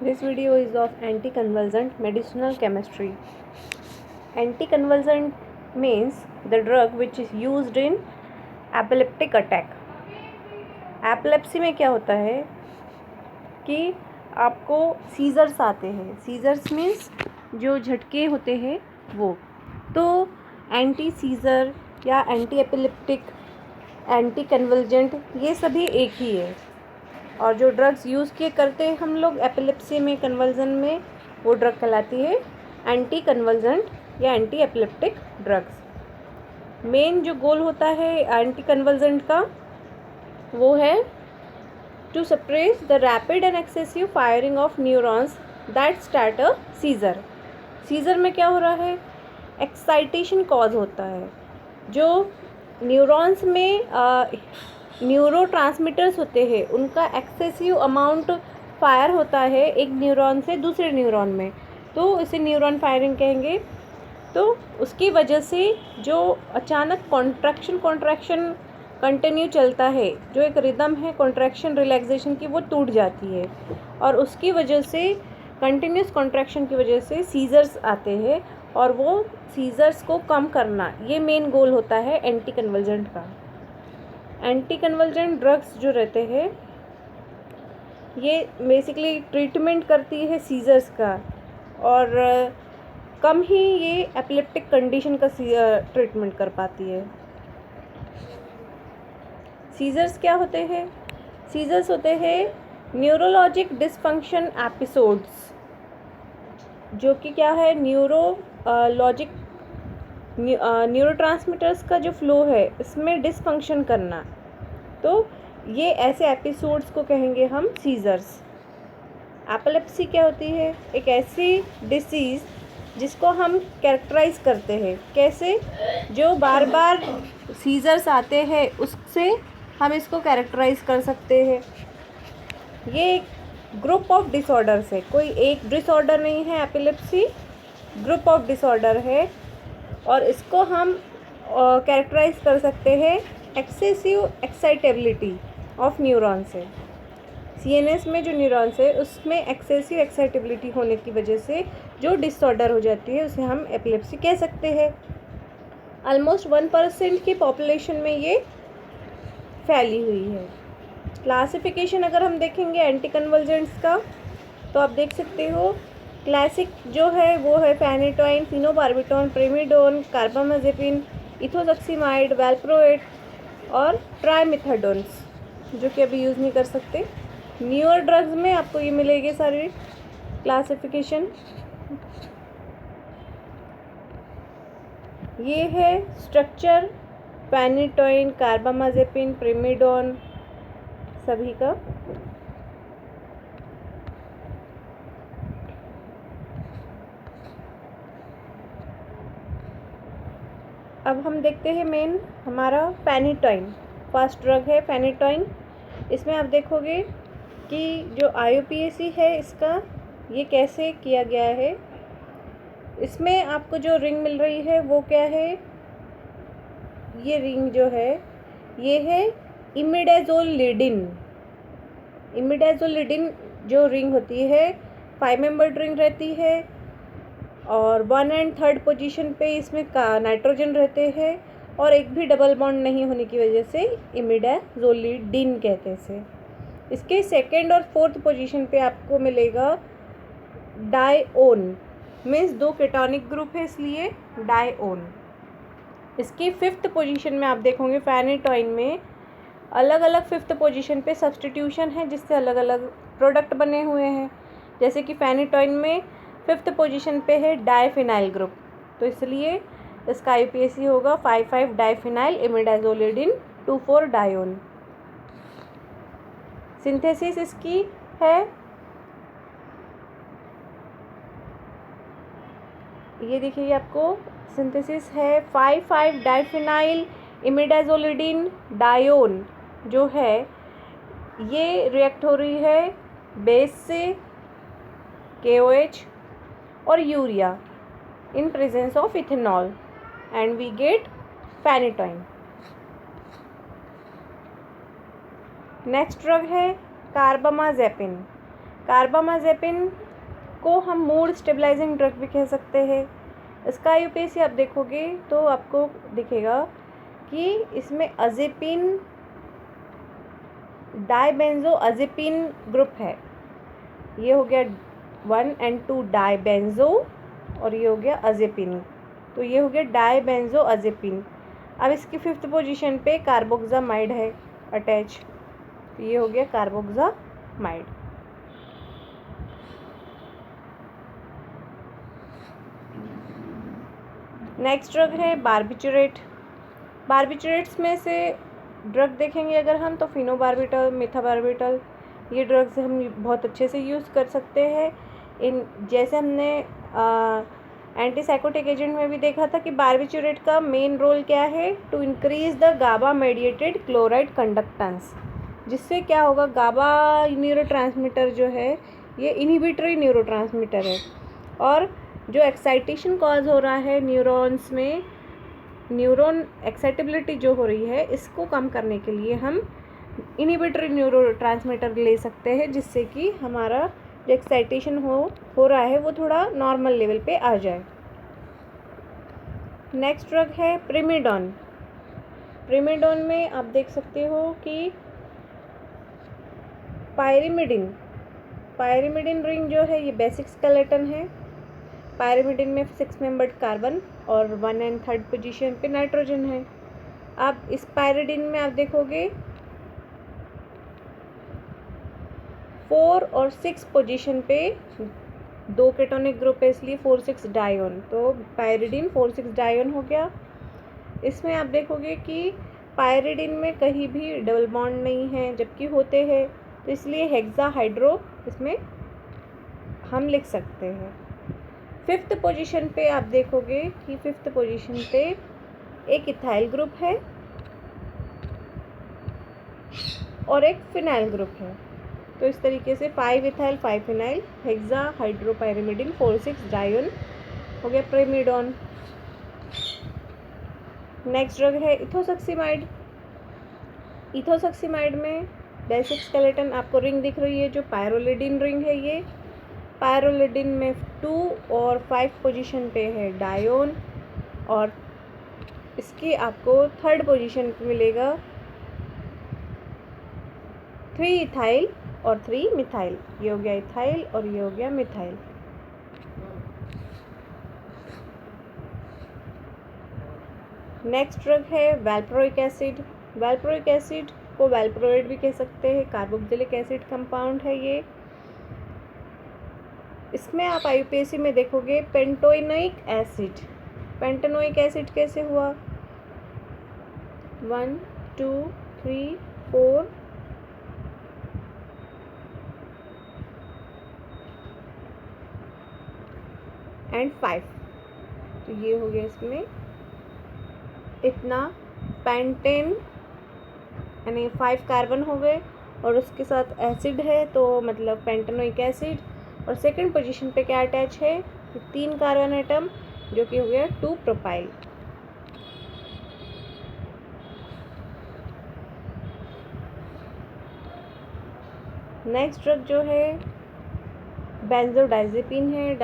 This video is of anticonvulsant medicinal chemistry. Anticonvulsant means the drug which is used in epileptic attack. Epilepsy में क्या होता है कि आपको सीजर्स आते हैं. सीजर्स मीन्स जो झटके होते हैं वो. तो एंटी सीजर या एंटी एपिलेप्टिक, एंटी कन्वल्जेंट ये सभी एक ही है. और जो ड्रग्स यूज़ किए करते हैं हम लोग एपिलेप्सी में, कन्वल्जन में, वो ड्रग कहलाती है एंटी कन्वल्जेंट या एंटी एपिलेप्टिक ड्रग्स. मेन जो गोल होता है एंटी कन्वल्जेंट का वो है to suppress the rapid and excessive firing of neurons that start a seizure. Seizure में क्या हो रहा है, एक्साइटेशन कॉज होता है. जो न्यूरॉन्स में न्यूरोट्रांसमीटर्स होते हैं उनका एक्सेसिव अमाउंट फायर होता है एक न्यूरॉन से दूसरे न्यूरॉन में, तो इसे न्यूरॉन फायरिंग कहेंगे. तो उसकी वजह से जो अचानक कॉन्ट्रैक्शन कंटिन्यू चलता है, जो एक रिदम है कॉन्ट्रैक्शन रिलैक्सेशन की, वो टूट जाती है. और उसकी वजह से कंटिन्यूस कॉन्ट्रैक्शन की वजह से सीजर्स आते हैं. और वो सीजर्स को कम करना ये मेन गोल होता है एंटी कन्वल्जेंट का. एंटी कन्वल्जेंट ड्रग्स जो रहते हैं ये बेसिकली ट्रीटमेंट करती है सीजर्स का, और कम ही ये एपिलेप्टिक कंडीशन का ट्रीटमेंट कर पाती है. सीजर्स क्या होते हैं? सीजर्स होते हैं न्यूरोलॉजिक डिसफंक्शन एपिसोड्स, जो कि क्या है, न्यूरोट्रांसमीटर्स का जो फ्लो है इसमें डिसफंक्शन करना. तो ये ऐसे एपिसोड्स को कहेंगे हम सीजर्स. एपिलेप्सी क्या होती है, एक ऐसी डिसीज़ जिसको हम कैरेक्टराइज करते हैं. कैसे? जो बार बार सीजर्स आते हैं उससे हम इसको कैरेक्टराइज कर सकते हैं. ये एक ग्रुप ऑफ डिसऑर्डर्स है, कोई एक डिसऑर्डर नहीं है. एपिलेप्सी ग्रुप ऑफ डिसऑर्डर है और इसको हम कैरेक्टराइज कर सकते हैं एक्सेसिव एक्साइटेबिलिटी ऑफ न्यूरॉन से. सीएनएस में जो न्यूरॉन्स है उसमें एक्सेसिव एक्साइटेबिलिटी होने की वजह से जो डिसऑर्डर हो जाती है उसे हम एपिलेप्सी कह सकते हैं. ऑलमोस्ट 1% की पॉपुलेशन में ये फैली हुई है. क्लासिफिकेशन अगर हम देखेंगे एंटी कन्वल्जेंट्स का, तो आप देख सकते हो क्लासिक जो है वो है phenytoin, phenobarbitone, primidone, carbamazepine, ethosuximide, valproate और ट्राइमेथाडोन्स, जो कि अभी यूज़ नहीं कर सकते. न्यूअर ड्रग्स में आपको ये मिलेगी सारी क्लासिफिकेशन. ये है स्ट्रक्चर फेनिटोइन, कार्बामाजेपिन, प्रिमिडोन सभी का. अब हम देखते हैं मेन हमारा फेनिटोइन. फर्स्ट ड्रग है फेनिटोइन. इसमें आप देखोगे कि जो IUPAC है इसका ये कैसे किया गया है. इसमें आपको जो रिंग मिल रही है वो क्या है, ये रिंग जो है ये है इमिडाज़ोलिडिन. इमिडाज़ोलिडिन जो रिंग होती है 5 मेंबर्ड रिंग रहती है और 1 और 3 पोजीशन पे इसमें नाइट्रोजन रहते हैं और एक भी डबल बॉन्ड नहीं होने की वजह से इमिडाज़ोलिडिन कहते हैं इसे. इसके 2nd और 4th पोजीशन पे आपको मिलेगा डाइओन, मीन्स 2 केटोनिक ग्रुप है इसलिए डाइओन. इसकी 5th पोजीशन में आप देखोगे फेनिटोइन में अलग अलग 5th पोजीशन पे सब्सटीट्यूशन है जिससे अलग अलग प्रोडक्ट बने हुए हैं. जैसे कि फेनिटोइन में 5th पोजीशन पे है डाइफिनाइल ग्रुप, तो इसलिए इसका IUPAC होगा 5,5 डाइफिनाइल इमिडाज़ोलिडिन 2,4 डायोन. सिंथेसिस इसकी है, ये देखिए आपको सिंथेसिस है 5,5 डाइफिनाइल इमिडाज़ोलिडिन डायोन जो है ये रिएक्ट हो रही है बेस से KOH और urea in presence of ethanol and we get phenytoin. Next drug है कार्बामाजेपिन. कार्बामाजेपिन को हम मूड स्टेबलाइजिंग ड्रग भी कह सकते हैं। इसका यूपीएससी आप देखोगे तो आपको दिखेगा कि इसमें अजेपिन डाइबेंजोअजेपिन ग्रुप है। ये हो गया 1 and 2 डाइबेंजो और ये हो गया अजेपिन, तो ये हो गया डाइबेंजोअजेपिन। अब इसकी 5th पोजीशन पे कार्बोक्सामाइड है अटैच, तो ये हो गया कार्बोक्सामाइड। नेक्स्ट ड्रग है बार्बिचुरेट। बार्बिचुरेट्स में से ड्रग देखेंगे अगर हम तो फिनोबार्बिटल, मेथाबार्बिटल, ये ड्रग्स हम बहुत अच्छे से यूज़ कर सकते हैं। इन जैसे हमने एंटीसाइकोटिक एजेंट में भी देखा था कि बार्बिचुरेट का मेन रोल क्या है, to increase the GABA mediated chloride conductance, जिससे क्या होगा, गाबा न्यूरोट्रांसमीटर जो है ये इनहिबिटरी न्यूरोट्रांसमीटर है, और जो एक्साइटेशन कॉज हो रहा है न्यूरॉन्स में, न्यूरॉन एक्साइटेबिलिटी जो हो रही है, इसको कम करने के लिए हम इनहिबिटरी न्यूरोट्रांसमीटर ले सकते हैं, जिससे कि हमारा जो एक्साइटेशन हो रहा है वो थोड़ा नॉर्मल लेवल पे आ जाए। नेक्स्ट ड्रग है प्रिमिडॉन। प्रिमिडॉन में आप देख सकते हो कि पायरिमिडिन रिंग जो है ये बेसिक स्केलेटन है। पायरिमिडिन में 6 मेंबर्ड कार्बन और 1 and 3rd पोजीशन पे नाइट्रोजन है। अब इस पायरिडिन में आप देखोगे 4 और 6 पोजीशन पे 2 केटोनिक ग्रुप है, इसलिए 4,6 डायोन, तो पायरिडिन 4,6 डायोन हो गया। इसमें आप देखोगे कि पायरिडिन में कहीं भी डबल बॉन्ड नहीं है, जबकि होते हैं, तो इसलिए हेक्साहाइड्रो इसमें हम लिख सकते हैं। 5th पोजीशन पे आप देखोगे कि 5th पोजीशन पे एक इथाइल ग्रुप है और एक फिनाइल ग्रुप है, तो इस तरीके से 5 इथाइल 5 फिनाइल हेक्साहाइड्रोपायरिमिडिन 4,6 डायोन हो गया प्रिमिडॉन। नेक्स्ट ड्रग है इथोसक्सीमाइड। इथोसक्सीमाइड में बेसिक स्केलेटन आपको रिंग दिख रही है जो पायरोलिडिन रिंग है। ये पायरोलिडिन में 2 और 5 पोजीशन पे है डायोन, और इसकी आपको 3rd पोजीशन पे मिलेगा 3 इथाइल और 3 मिथाइल। ये हो गया इथाइल और ये हो गया मिथाइल। नेक्स्ट ड्रग है वैल्प्रोइक एसिड। वैल्प्रोइक एसिड को वैल्प्रोइड भी कह सकते हैं, कार्बोक्सिलिक एसिड कंपाउंड है ये। इसमें आप आईयूपीएससी में देखोगे पेंटोइनोइक एसिड। पेंटेनोइक एसिड कैसे हुआ, 1 2 3 4 and 5, तो ये हो गया इसमें इतना पेंटेन, यानी 5 कार्बन हो गए और उसके साथ एसिड है, तो मतलब पेंटेनोइक एसिड। और 2nd पोजीशन पे क्या अटैच है, 3 कार्बन एटम, जो कि हो गया 2 प्रोपाइल। नेक्स्ट ड्रग जो है बेंजोडाइजेपिन है।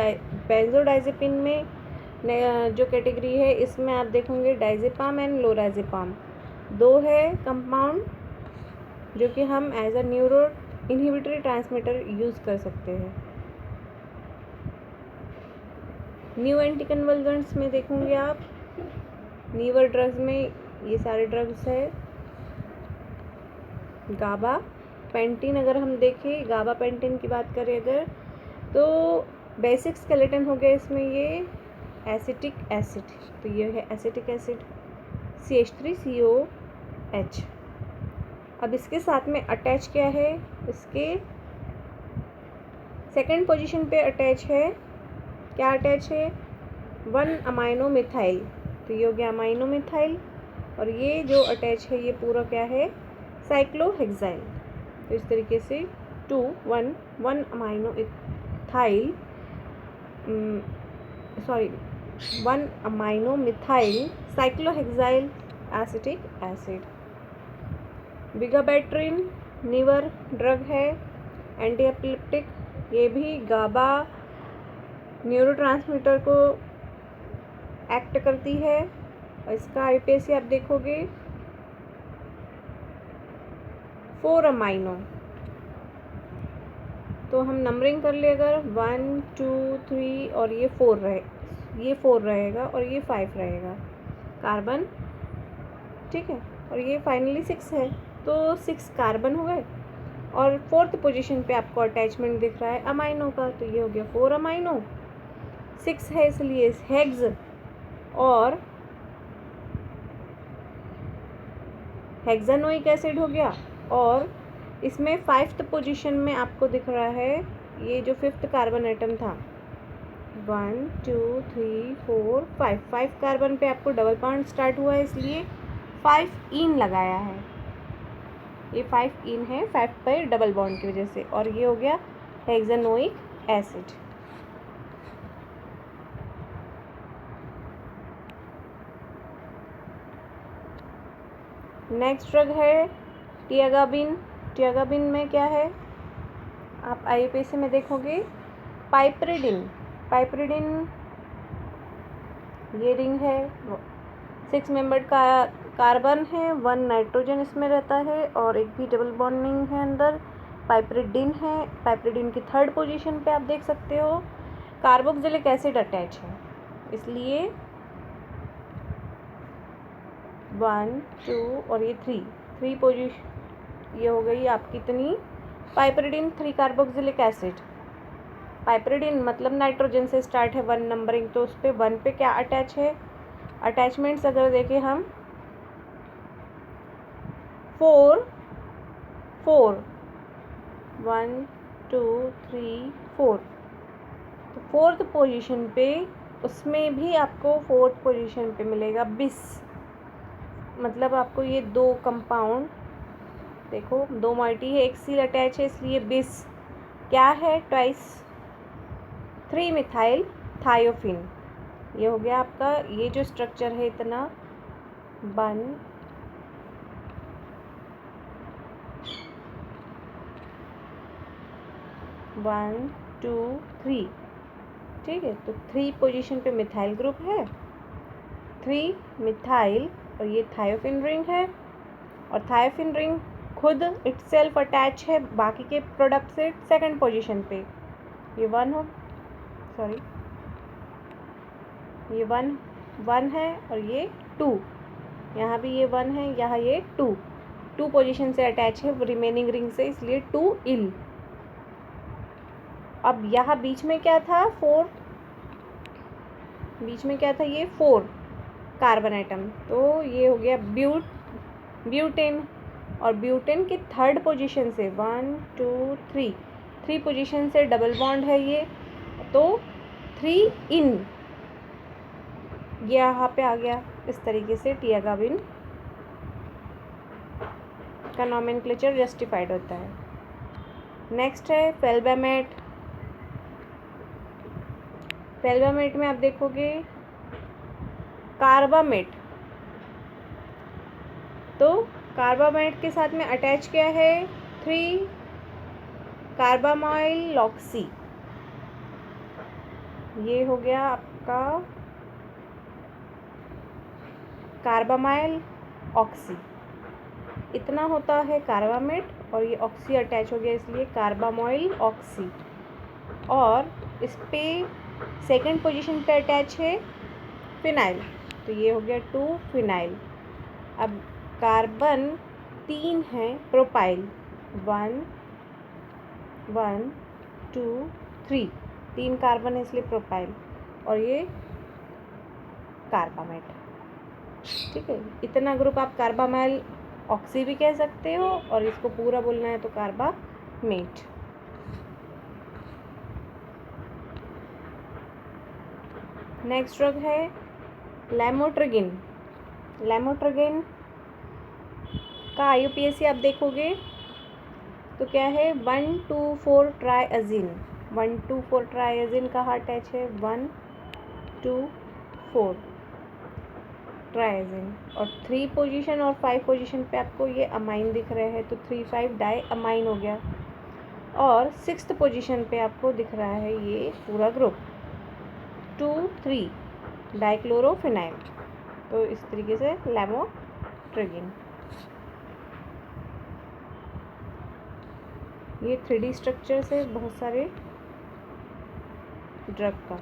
बेंजोडाइजेपिन में जो कैटेगरी है, इसमें आप देखोगे डाइजेपाम एंड लोराजेपाम 2 है कंपाउंड, जो कि हम as a neuro inhibitory transmitter use कर सकते हैं। न्यू एंटी कन्वर्जेंट्स में देखोगे आप, न्यूअर ड्रग्स में ये सारे ड्रग्स है। गाबा पेंटिन, अगर हम देखें गाबा पेंटिन की बात करें अगर, तो बेसिक स्केलेटन हो गया इसमें ये एसिटिक एसिड, तो ये है एसिटिक एसिड CH3COH। अब इसके साथ में अटैच क्या है, इसके 2nd पोजीशन पे अटैच है, क्या अटैच है, 1 अमाइनो मिथाइल, तो ये हो गया अमाइनो मिथाइल। और ये जो अटैच है ये पूरा क्या है, साइक्लोहेक्साइल। तो इस तरीके से 1 amino ethyl 1 amino methyl cyclohexyl acetic acid. Vigabatrin newer drug है, एंटी एपिलेप्टिक ये भी गाबा न्यूरोट्रांसमीटर को एक्ट करती है। और इसका IUPAC आप देखोगे 4 अमाइनो। तो हम नंबरिंग कर ले, अगर 1 2 3 और ये 4 रहे, ये 4 रहेगा और ये 5 रहेगा कार्बन, ठीक है। और ये फाइनली 6 है, तो 6 कार्बन हो गए। और 4th पोजीशन पे आपको अटैचमेंट दिख रहा है अमाइनो का, तो ये हो गया 4 अमाइनो। 6 है इसलिए हेक्स, और हेक्सानोइक एसिड हो गया। और इसमें 5th पोजीशन में आपको दिख रहा है ये जो 5th कार्बन एटम था, 1 2 3 4 5, 5 कार्बन पे आपको डबल बॉन्ड स्टार्ट हुआ है, इसलिए 5 इन लगाया है। ये 5 इन है 5 पर डबल बॉन्ड की वजह से, और ये हो गया हेक्सानोइक एसिड। नेक्स्ट ड्रग है टियागाबिन। टियागाबिन में क्या है, आप IUPAC में देखोगे पाइपरिडिन। पाइपरिडिन ये रिंग है, 6 मेंबर्ड का कार्बन है, 1 नाइट्रोजन इसमें रहता है और एक भी डबल बॉन्डिंग है अंदर। पाइपरिडिन है। पाइपरिडिन की 3rd पोजीशन पे आप देख सकते हो कार्बोक्सिलिक एसिड अटैच है, इसलिए 1 2 और ये 3 पोजीशन, ये हो गई आपकी इतनी पाइपरिडिन 3 कार्बोक्सिलिक एसिड। पाइपरिडिन मतलब नाइट्रोजन से स्टार्ट है 1 नंबरिंग, तो उस पर 1 पे क्या अटैच है, अटैचमेंट्स अगर देखें हम 4 1 2 3 4, तो 4th पोजीशन पे उसमें भी आपको 4th पोजीशन पे मिलेगा बिस। मतलब आपको ये 2 कंपाउंड देखो, 2 मॉइटी है, एक सील अटैच है, इसलिए बिस क्या है, ट्वाइस 3 मिथाइल थायोफिन। ये हो गया आपका, ये जो स्ट्रक्चर है इतना 1 1 2 3, ठीक है। तो 3 पोजीशन पे मिथाइल ग्रुप है, 3 मिथाइल, और ये थायोफिन रिंग है। और थायोफिन रिंग खुद इटसेल्फ अटैच है बाकी के प्रोडक्ट से 2nd पोजीशन पे। ये 1 हो, सॉरी, ये 1 है और ये 2, यहाँ भी ये 1 है, यहाँ ये 2 पोजीशन से अटैच है रिमेनिंग रिंग से, इसलिए 2 इल। अब यहाँ बीच में क्या था, 4, बीच में क्या था, ये 4 कार्बन एटम, तो ये हो गया ब्यूटेन। और ब्यूटेन की 3rd पोजीशन से 1 2 3 पोजीशन से डबल बॉन्ड है ये, तो 3 इन, ये यहाँ पे आ गया। इस तरीके से टियागाबिन का नॉमेनक्लेचर जस्टिफाइड होता है। नेक्स्ट है फेल्बामेट। फेल्बामेट में आप देखोगे कार्बामेट, तो कार्बामेट के साथ में अटैच क्या है, 3 कार्बामाइल ऑक्सी। ये हो गया आपका कार्बामाइल ऑक्सी, इतना होता है कार्बामेट, और ये ऑक्सी अटैच हो गया इसलिए कार्बामाइल ऑक्सी। और इस पे 2nd पोजीशन पे अटैच है फिनाइल, तो ये हो गया 2 फिनाइल। अब कार्बन 3 है प्रोपाइल, 1 1 2 3 कार्बन है इसलिए प्रोपाइल, और ये कार्बामेट, ठीक है। इतना ग्रुप आप कार्बामाइल ऑक्सी भी कह सकते हो, और इसको पूरा बोलना है तो कार्बामेट। नेक्स्ट ड्रग है लैमोट्रिगिन। लैमोट्रिगिन का IUPAC आप देखोगे तो क्या है, 1 2 4 ट्राइअजीन। 1 2 4 ट्राइअजीन कहाँ अटैच है, 1 2 4 ट्राइअजीन। और 3 पोजीशन और 5 पोजीशन पे आपको ये अमाइन दिख रहे हैं, तो 3 5 डाई अमाइन हो गया। और 6th पोजीशन पे आपको दिख रहा है ये पूरा ग्रुप 2,3 डाइक्लोरोफिनाइल। तो इस तरीके से लैमोट्रिगिन। ये 3D स्ट्रक्चर्स है बहुत सारे ड्रग का।